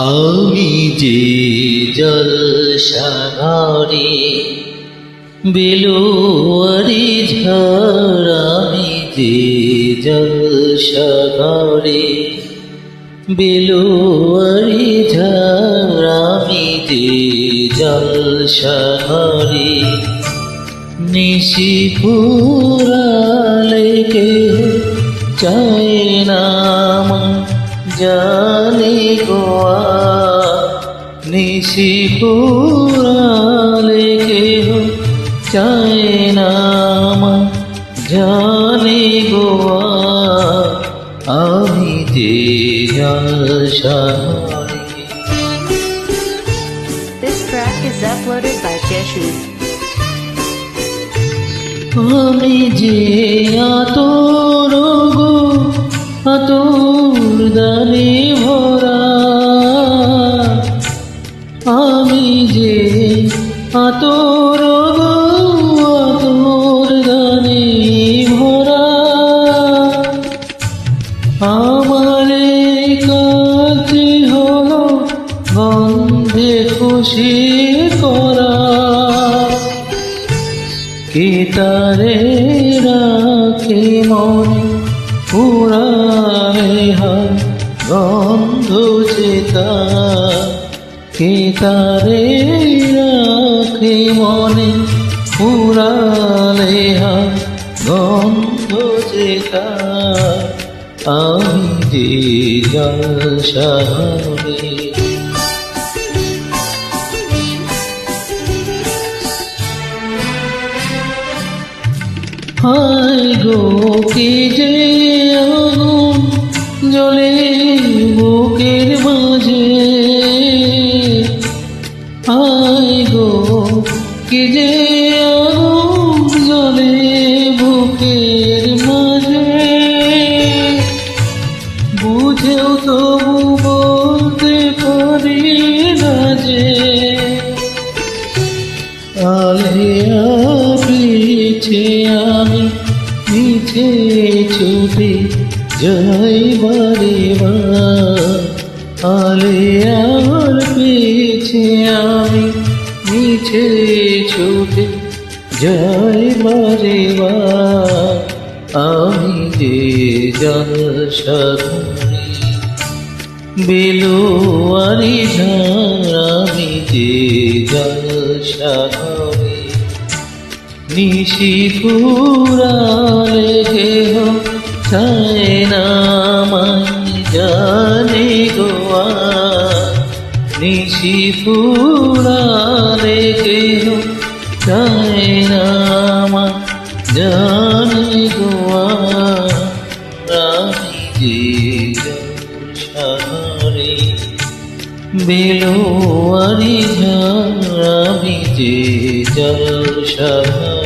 আমি যে জলসাগরে বেলুয়ারি ঝড়, আমি যে জলসাগরে বেলুয়ারি ঝড়, আমি যে জলসাগরে নিশি ফুরালে কেহ চায় না জানি গোয়া, নিশি ফুরালে কেহ চায় না জানি গোয়া, আমি যে জলসাগরে। This track is uploaded by Jeshu. আমি যে আতর গো আতর দানে ভরা, আমি যে আতর গো আতর দানে ভরা, আমারে কাছে হলো গন্ধে খুশি করা, কে তারে রাখে মনে পুরানে হার গন্ধ চেতা, কে তারে রাখে মনে পুরানে হার গন্ধ চেতা, আমি যে জলসাগরে। হায় গো কি যে আগুন জ্বলে বুকের মাঝে, হায় গো কি যে আগুন জ্বলে বুকের মাঝে, বুঝেও তবু বলতে পারি না যে আলেয়া পিছে আমি মিছে ছুটে যাই বারে বার, আলেয়ার পিছে আমি মিছে ছুটে যাই বারে বার, আমি যে জলসাগরে বেলুয়ারি ঝড়, আমি যে জলসাগরে নিশি ফুরালে কেহ চায় না জানি গোয়া, নিশি ফুরালে কেহ চায় না জানি গোয়া, আমি যে জলসাগরে বেলুয়ারি ঝড়, আমি যে জলসাগরে।